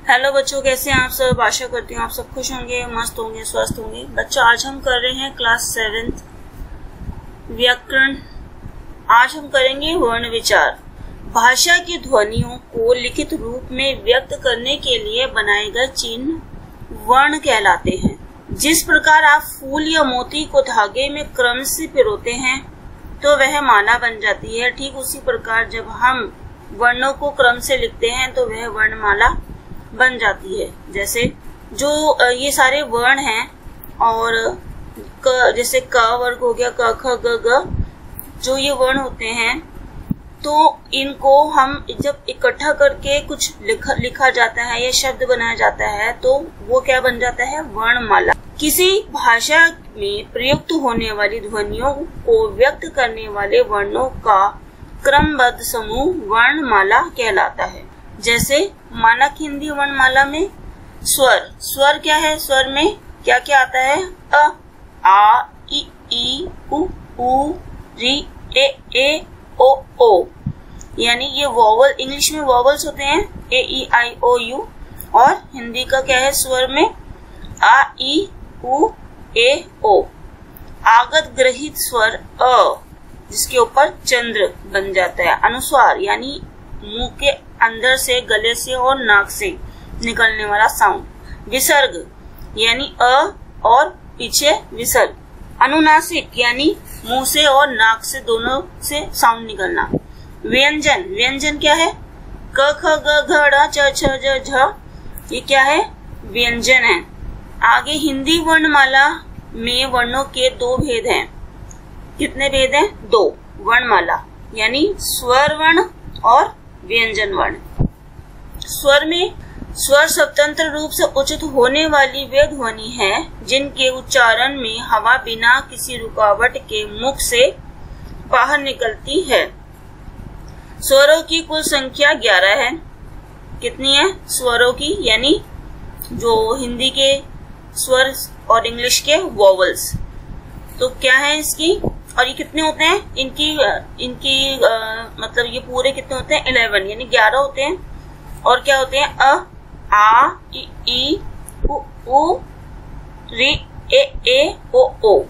Hello बच्चों, कैसे हैं आप सब। आशा करती हूँ आप सब खुश होंगे, मस्त होंगे, स्वस्थ होंगे। बच्चों, आज हम कर रहे हैं क्लास 7 व्याकरण। आज हम करेंगे वर्ण विचार। भाषा की ध्वनियों को लिखित रूप में व्यक्त करने के लिए बनाए गए चिन्ह वर्ण कहलाते हैं। जिस प्रकार आप फूल या मोती को धागे में क्रम से पिरोते हैं तो वह माला बन जाती है, ठीक उसी प्रकार जब हम वर्णों को क्रम से लिखते हैं तो वह वर्णमाला बन जाती है। जैसे जो ये सारे वर्ण हैं और जैसे क वर्ग हो गया, क ख ग घ, जो ये वर्ण होते हैं तो इनको हम जब इकट्ठा करके कुछ लिखा जाता है या शब्द बनाया जाता है तो वो क्या बन जाता है, वर्णमाला। किसी भाषा में प्रयुक्त होने वाली ध्वनियों को व्यक्त करने वाले वर्णों का क्रमबद्ध समूह वर्णमाला कहलाता है। जैसे मानक हिंदी वर्णमाला में स्वर क्या है, स्वर में क्या क्या आता है, अ, आ, ई, उ, री, ए, ओ, यानी ये वॉवल, इंग्लिश में वॉवल्स होते हैं ए, ई, आई, ओ, यू, और हिंदी का क्या है, स्वर में आ, ई, उ, ए, ओ। आगत ग्रहित स्वर अ, जिसके ऊपर चंद्र बन जाता है। अनुस्वार यानी मुंह के अंदर से, गले से और नाक से निकलने वाला साउंड। विसर्ग यानी अ और पीछे विसर्ग। अनुनासिक यानी मुंह से और नाक से, दोनों से साउंड निकलना। व्यंजन, व्यंजन क्या है, क ख ग घ ड़ च छ ज झ, ये क्या है, व्यंजन है। आगे हिंदी वर्णमाला में वर्णों के दो भेद हैं। कितने भेद हैं, दो। वर्णमाला यानी स्वर वर्ण और व्यंजन वर्ण। स्वर में स्वर स्वतंत्र रूप से उच्चित होने वाली वे ध्वनि है जिनके उच्चारण में हवा बिना किसी रुकावट के मुख से बाहर निकलती है। स्वरों की कुल संख्या 11 है। कितनी है स्वरों की, यानी जो हिंदी के स्वर और इंग्लिश के वॉवल्स। तो क्या है इसकी, और ये कितने होते हैं इनकी मतलब ये पूरे कितने होते हैं, 11 यानी 11 होते हैं। और क्या होते हैं, अ, आ, ई, उ, री, ए, ओ।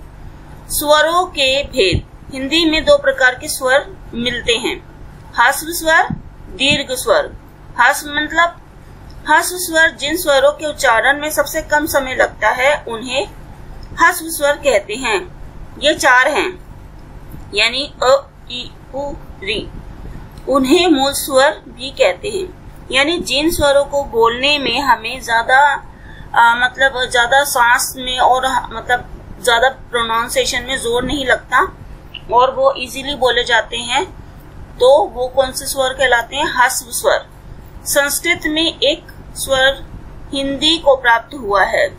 स्वरों के भेद। हिंदी में दो प्रकार के स्वर मिलते हैं, ह्रस्व स्वर, दीर्घ स्वर। ह्रस्व मतलब ह्रस्व स्वर जिन स्वरों के उच्चारण में सबसे कम समय लगता है उन्हें ह्रस्व स्वर कहते हैं। ये 4 हैं, यानी अ, ई, उ, री। उन्हें मूल स्वर भी कहते हैं, यानी जिन स्वरों को बोलने में हमें ज्यादा सांस में और मतलब ज्यादा प्रोनाउंसिएशन में जोर नहीं लगता और वो इजीली बोले जाते हैं, तो वो कौन से स्वर कहलाते हैं, ह्रस्व स्वर। संस्कृत में एक स्वर हिंदी को प्राप्त हुआ है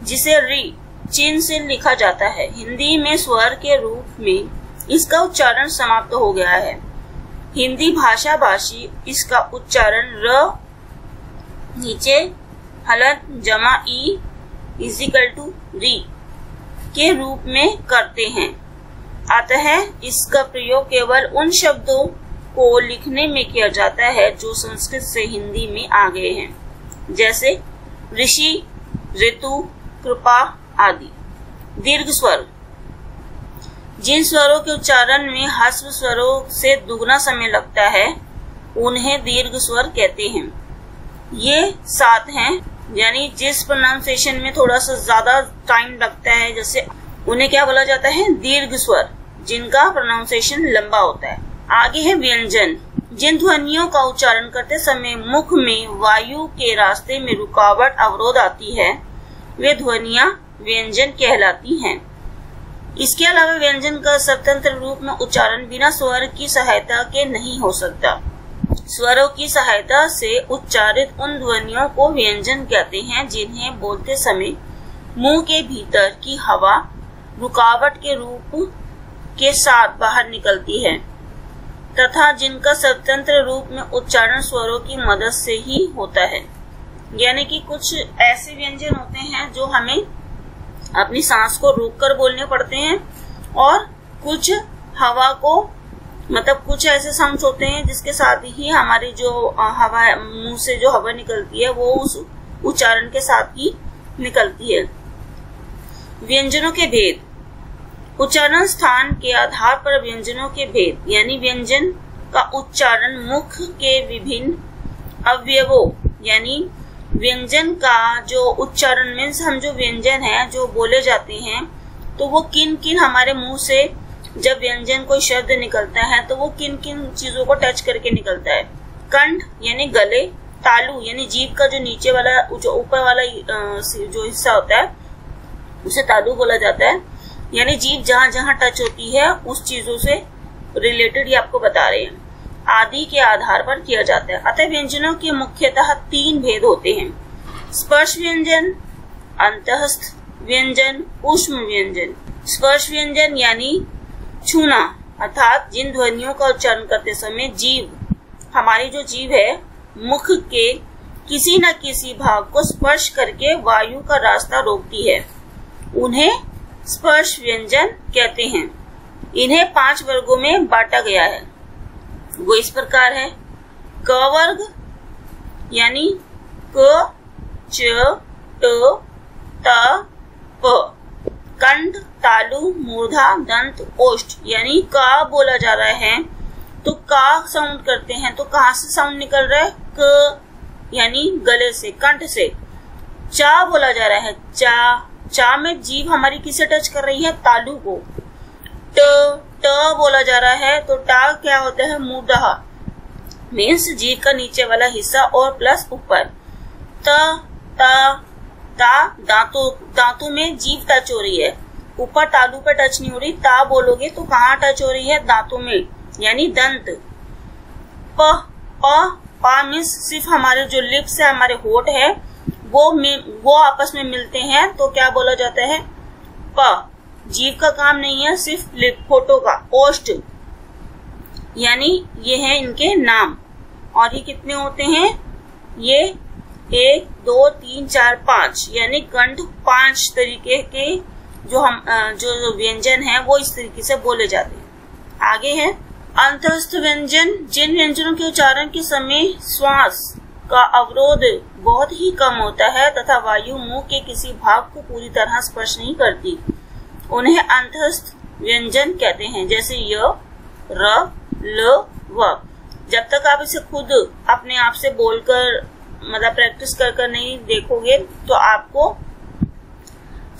जिसे री चिन्ह से लिखा जाता है। हिंदी में स्वर के रूप में इसका उच्चारण समाप्त हो गया है। हिंदी भाषा भाषी इसका उच्चारण र नीचे हलंत जमा ई इजिकल टू री के रूप में करते हैं। अतः इसका प्रयोग केवल उन शब्दों को लिखने में किया जाता है जो संस्कृत से हिंदी में आ गए हैं, जैसे ऋषि, ऋतु, कृपा आदि। दीर्घ स्वर। जिन स्वरों के उच्चारण में ह्रस्व स्वरों से दुगना समय लगता है उन्हें दीर्घ स्वर कहते हैं। ये 7 हैं, यानी जिस प्रोनाउंसिएशन में थोड़ा सा ज्यादा टाइम लगता है, जैसे उन्हें क्या बोला जाता है, दीर्घ स्वर, जिनका प्रोनाउंसिएशन लंबा होता है। आगे है व्यंजन। जिन ध्वनियों का उच्चारण करते समय मुख में वायु के रास्ते में रुकावट, अवरोध आती है, वे ध्वनियां व्यंजन कहलाती हैं। इसके अलावा व्यंजन का स्वतंत्र रूप में उच्चारण बिना स्वर की सहायता के नहीं हो सकता। स्वरों की सहायता से उच्चारित उन ध्वनियों को व्यंजन कहते हैं जिन्हें बोलते समय मुंह के भीतर की हवा रुकावट के रूप के साथ बाहर निकलती है तथा जिनका स्वतंत्र रूप में उच्चारण स्वरों की मदद से ही होता है। यानी कि कुछ ऐसे व्यंजन होते हैं जो हमें अपनी सांस को रोककर बोलने पड़ते हैं और कुछ हवा को मतलब कुछ ऐसे साउंड्स होते हैं जिसके साथ ही हमारी जो हवा, मुंह से जो हवा निकलती है वो उस उच्चारण के साथ ही निकलती है। व्यंजनों के भेद। उच्चारण स्थान के आधार पर व्यंजनों के भेद यानी व्यंजन का उच्चारण मुख के विभिन्न अवयवों यानी व्यंजन का जो उच्चारण मीन्स हम जो व्यंजन है जो बोले जाते हैं तो वो किन किन हमारे मुंह से जब व्यंजन कोई शब्द निकलता है तो वो किन किन चीजों को टच करके निकलता है। कंठ यानी गले, तालु यानी जीभ का जो नीचे वाला जो ऊपर वाला जो हिस्सा होता है उसे तालु बोला जाता है, यानी जीभ जहां जहां टच होती है उस चीजों से रिलेटेड ये आपको बता रहे हैं। आदि के आधार पर किया जाता है। अतः व्यंजनों के मुख्यतः 3 भेद होते हैं। स्पर्श व्यंजन, अंतःस्थ व्यंजन, ऊष्म व्यंजन। स्पर्श व्यंजन यानी छूना, अर्थात जिन ध्वनियों का उच्चारण करते समय जीभ, हमारी जो जीभ है मुख के किसी न किसी भाग को स्पर्श करके वायु का रास्ता रोकती है, उन्हें स्पर्श व्यंजन कहते हैं। इन्हें 5 वर्गों में बांटा गया है। वो इस प्रकार है। क वर्ग यानी क, च, ट, त, प। कंठ, तालु, मूर्धा, दंत, ओष्ठ यानी का बोला जा रहा है तो का साउंड करते हैं तो कहां से साउंड निकल रहा है? क यानी गले से, कंठ से। चा बोला जा रहा है, चा में जीभ हमारी किसे टच कर रही है? तालु को। ट बोला जा रहा है तो टा क्या होता है? मूर्धा मीन्स जीभ का नीचे वाला हिस्सा और प्लस ऊपर। ता दांतों में जीभ टच हो रही है, ऊपर तालु पे टच नहीं हो रही। ता बोलोगे तो कहाँ टच हो रही है? दांतों में यानी दंत। पा मीन्स सिर्फ हमारे जो लिप्स है, हमारे होठ है वो आपस में मिलते हैं तो क्या बोला जाता है? प। जीभ का काम नहीं है, सिर्फ लिप, होठों का। ओष्ठ यानी ये है इनके नाम। और ये कितने होते हैं? ये 1, 2, 3, 4, 5 यानी कंठ 5 तरीके के जो व्यंजन है वो इस तरीके से बोले जाते हैं। आगे है अंतःस्थ व्यंजन, जिन व्यंजनों के उच्चारण के समय श्वास का अवरोध बहुत ही कम होता है तथा वायु मुंह के किसी भाग को पूरी तरह स्पर्श नहीं करती, उन्हें अंतःस्थ व्यंजन कहते हैं। जैसे य, र, ल, व। जब तक आप इसे खुद अपने आप से बोलकर मतलब प्रैक्टिस कर नहीं देखोगे तो आपको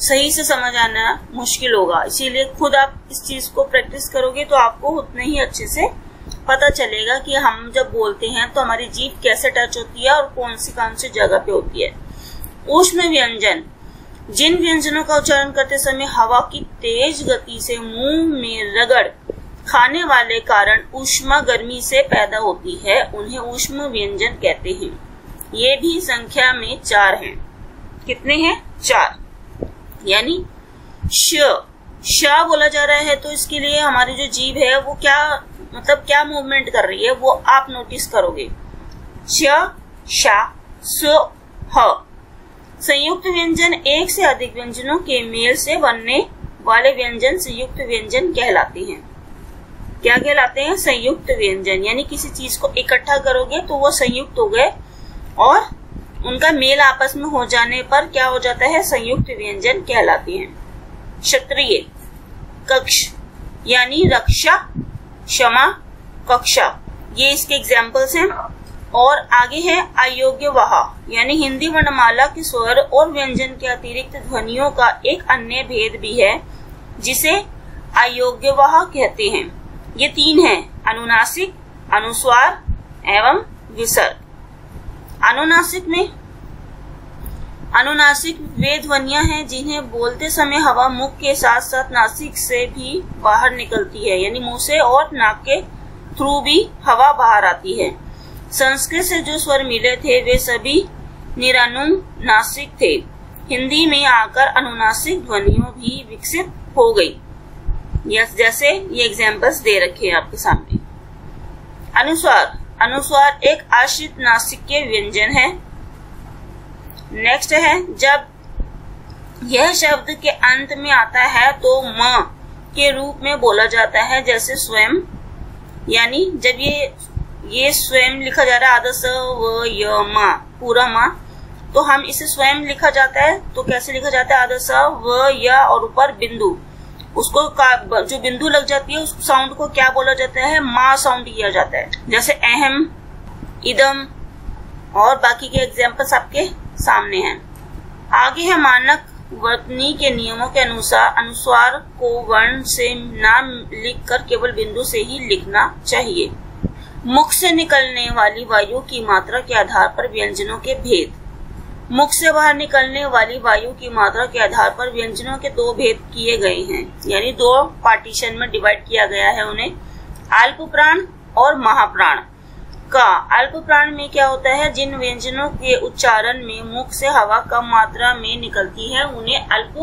सही से समझ आना मुश्किल होगा। इसीलिए खुद आप इस चीज को प्रैक्टिस करोगे तो आपको उतने ही अच्छे से पता चलेगा कि हम जब बोलते हैं तो हमारी जीभ कैसे टच होती है और कौन सी जगह पे होती है। ऊष्म व्यंजन, जिन व्यंजनों का उच्चारण करते समय हवा की तेज गति से मुंह में रगड़ खाने वाले कारण ऊष्मा गर्मी से पैदा होती है, उन्हें ऊष्म व्यंजन कहते हैं। ये भी संख्या में 4 हैं। कितने हैं? 4। यानी श बोला जा रहा है तो इसके लिए हमारी जो जीभ है वो क्या मूवमेंट कर रही है वो आप नोटिस करोगे। श, शा, स, ह। संयुक्त व्यंजन, एक से अधिक व्यंजनों के मेल से बनने वाले व्यंजन संयुक्त व्यंजन कहलाते हैं। क्या कहलाते हैं? संयुक्त व्यंजन। यानी किसी चीज को इकट्ठा करोगे तो वो संयुक्त हो गए और उनका मेल आपस में हो जाने पर क्या हो जाता है? संयुक्त व्यंजन कहलाते हैं। क्षत्रिय, कक्ष यानी रक्षा, क्षमा, कक्षा, ये इसके एग्जाम्पल्स हैं। और आगे है अयोग्य वहा यानी हिंदी वर्णमाला के स्वर और व्यंजन के अतिरिक्त ध्वनियों का एक अन्य भेद भी है जिसे अयोग्य वहा कहते हैं। ये 3 हैं, अनुनासिक, अनुस्वार एवं विसर्ग। अनुनासिक वे ध्वनियां हैं जिन्हें बोलते समय हवा मुख के साथ साथ नासिक से भी बाहर निकलती है, यानी मुंह से और नाक के थ्रू भी हवा बाहर आती है। संस्कृत से जो स्वर मिले थे वे सभी निरानुनासिक थे। हिंदी में आकर अनुनासिक ध्वनियों भी विकसित हो गई। जैसे ये एग्जाम्पल्स दे रखे हैं आपके सामने। अनुस्वार एक आश्रित नासिकीय व्यंजन है। नेक्स्ट है जब यह शब्द के अंत में आता है तो म के रूप में बोला जाता है, जैसे स्वयं, यानी जब ये स्वयं लिखा जा रहा है आधा स व य मा पूरा मा, तो हम इसे स्वयं लिखा जाता है तो कैसे लिखा जाता है, आधा स व य और ऊपर बिंदु, उसको जो बिंदु लग जाती है उस साउंड को क्या बोला जाता है, मा साउंड किया जाता है। जैसे अहम, इदम और बाकी के एग्जाम्पल्स आपके सामने हैं। आगे है मानक वर्तनी के नियमों के अनुसार को वर्ण से नाम लिखकर केवल बिंदु से ही लिखना चाहिए। मुख से निकलने वाली वायु की मात्रा के आधार पर व्यंजनों के भेद। मुख से बाहर निकलने वाली वायु की मात्रा के आधार पर व्यंजनों के दो भेद किए गए हैं, यानी दो पार्टीशन में डिवाइड किया गया है उन्हें, अल्प प्राण और महाप्राण का। अल्प प्राण में क्या होता है, जिन व्यंजनों के उच्चारण में मुख से हवा कम मात्रा में निकलती है उन्हें अल्प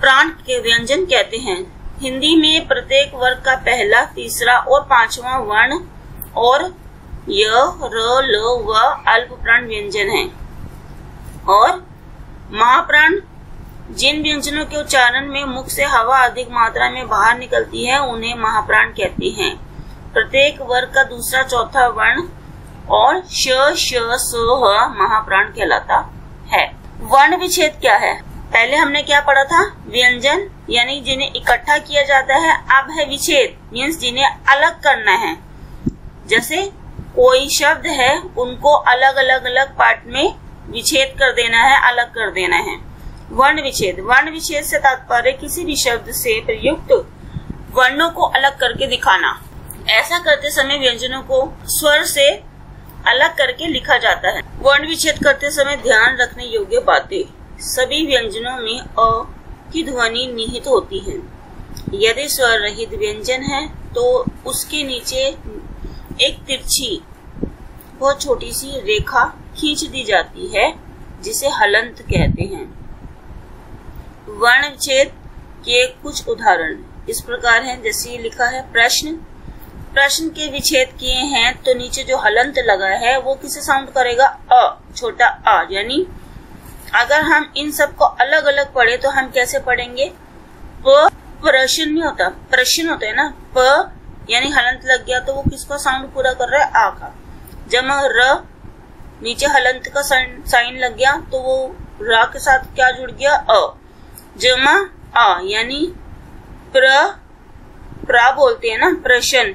प्राण के व्यंजन कहते हैं। हिंदी में प्रत्येक वर्ग का पहला, तीसरा और पांचवा वर्ण और य, र, ल, व अल्प प्राण व्यंजन है। और महाप्राण जिन व्यंजनों के उच्चारण में मुख से हवा अधिक मात्रा में बाहर निकलती है उन्हें महाप्राण कहते हैं। प्रत्येक वर्ग का दूसरा, चौथा वर्ण और श, श, स, ह महाप्राण कहलाता है। वर्ण विच्छेद क्या है, पहले हमने क्या पढ़ा था, व्यंजन यानी जिन्हें इकट्ठा किया जाता है। अब है विच्छेद, मीन्स जिन्हें अलग करना है। जैसे कोई शब्द है उनको अलग अलग पार्ट में विच्छेद कर देना है, अलग कर देना है। वर्ण विच्छेद, वर्ण विच्छेद से तात्पर्य किसी भी शब्द से प्रयुक्त वर्णों को अलग करके दिखाना। ऐसा करते समय व्यंजनों को स्वर से अलग करके लिखा जाता है। वर्ण विच्छेद करते समय ध्यान रखने योग्य बातें, सभी व्यंजनों में अ की ध्वनि निहित होती है। यदि स्वर रहित व्यंजन है तो उसके नीचे एक तिरछी बहुत छोटी सी रेखा खींच दी जाती है जिसे हलंत कहते हैं। वर्ण विच्छेद के कुछ उदाहरण इस प्रकार हैं, जैसे लिखा है प्रश्न, प्रश्न के विच्छेद किए हैं तो नीचे जो हलंत लगा है वो किसे साउंड करेगा, अ, छोटा आ। यानी अगर हम इन सब को अलग अलग पढ़े तो हम कैसे पढ़ेंगे, प प्रश्न नहीं होता, प्रश्न होता है ना, प यानी हलंत लग गया तो वो किसका साउंड पूरा कर रहा है, आ का। जमा र, नीचे हलंत का साइन लग गया तो वो रा के साथ क्या जुड़ गया, अ। जमा आ यानी प्रा बोलते हैं ना, प्रश्न,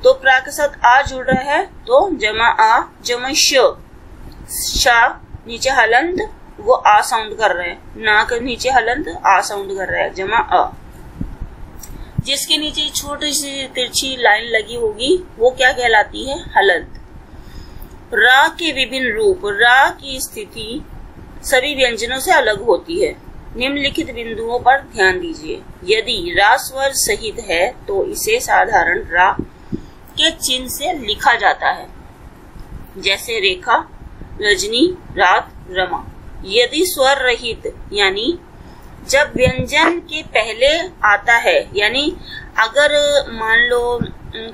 तो प्रा के साथ आ जुड़ रहा है तो जमा आ। जमा शा, नीचे हलंत वो आ साउंड कर रहा है, ना के नीचे हलंत आ साउंड कर रहा है, जमा अ। जिसके नीचे छोटी सी तिरछी लाइन लगी होगी वो क्या कहलाती है, हलंत। रा के विभिन्न रूप, रा की स्थिति सभी व्यंजनों से अलग होती है। निम्नलिखित बिंदुओं पर ध्यान दीजिए। यदि रा स्वर सहित है तो इसे साधारण रा के चिन्ह से लिखा जाता है, जैसे रेखा, रजनी, रात, रमा। यदि स्वर रहित यानी जब व्यंजन के पहले आता है, यानी अगर मान लो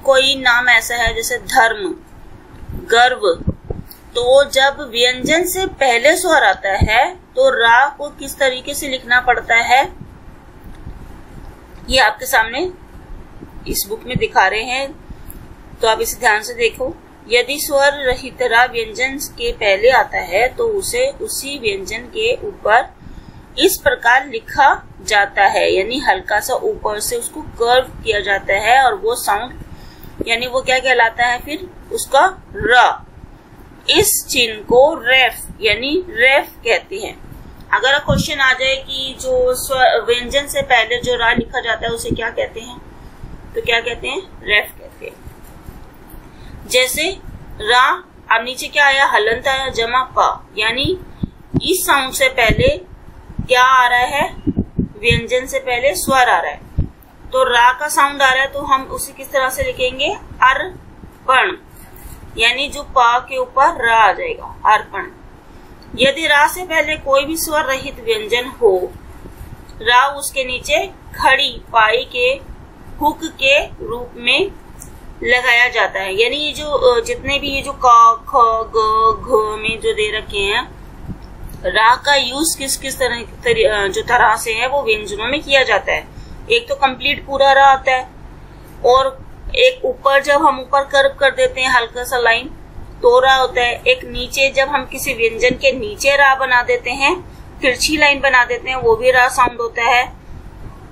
कोई नाम ऐसा है जैसे धर्म, गर्व, तो जब व्यंजन से पहले स्वर आता है तो रा को किस तरीके से लिखना पड़ता है, ये आपके सामने इस बुक में दिखा रहे हैं, तो आप इसे ध्यान से देखो। यदि स्वर रहित रा व्यंजन के पहले आता है तो उसे उसी व्यंजन के ऊपर इस प्रकार लिखा जाता है, यानी हल्का सा ऊपर से उसको कर्व किया जाता है और वो साउंड यानी वो क्या कहलाता है, फिर उसका र। इस चिन्ह को रेफ यानी रेफ कहते हैं। अगर क्वेश्चन आ जाए कि जो व्यंजन से पहले जो रा लिखा जाता है उसे क्या कहते हैं, तो क्या कहते हैं, रेफ कहते हैं। जैसे रा, अब नीचे क्या आया, हलंत आया, जमा प, यानी इस साउंड से पहले क्या आ रहा है, व्यंजन से पहले स्वर आ रहा है, तो रा का साउंड आ रहा है तो हम उसे किस तरह से लिखेंगे, अर्पण, यानी जो प के ऊपर रा आ जाएगा, अर्पण। यदि रा से पहले कोई भी स्वर रहित व्यंजन हो, रा उसके नीचे खड़ी पाई के हुक के रूप में लगाया जाता है। यानी ये जो जितने भी ये जो क, ख, ग, घ में जो दे रखे हैं, रा का यूज किस किस जो तरह से है वो व्यंजनों में किया जाता है। एक तो कंप्लीट पूरा रा आता है और एक ऊपर जब हम ऊपर कर्व कर देते हैं हल्का सा लाइन तो रा होता है, एक नीचे जब हम किसी व्यंजन के नीचे रा बना देते हैं, तिरछी लाइन बना देते हैं, वो भी रा साउंड होता है।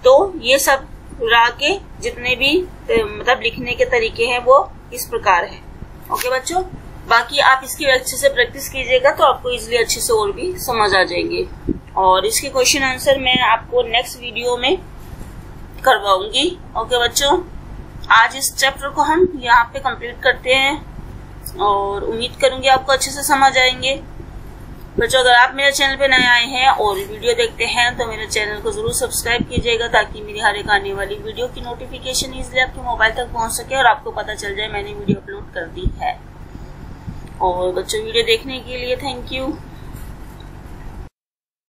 तो ये सब रा के जितने भी मतलब लिखने के तरीके हैं वो इस प्रकार है। ओके बच्चों, बाकी आप इसकी अच्छे से प्रैक्टिस कीजिएगा तो आपको इजिली अच्छे से और भी समझ आ जाएंगे। और इसके क्वेश्चन आंसर मैं आपको नेक्स्ट वीडियो में करवाऊंगी। ओके बच्चों, आज इस चैप्टर को हम यहाँ पे कंप्लीट करते हैं और उम्मीद करूंगी आपको अच्छे से समझ आएंगे। बच्चों, अगर आप मेरे चैनल पे नए आए हैं और वीडियो देखते हैं तो मेरे चैनल को जरूर सब्सक्राइब कीजिएगा ताकि मेरी हर एक आने वाली वीडियो की नोटिफिकेशन इजीली आपके मोबाइल तक पहुंच सके और आपको पता चल जाए मैंने वीडियो अपलोड कर दी है। और बच्चों, वीडियो देखने के लिए थैंक यू।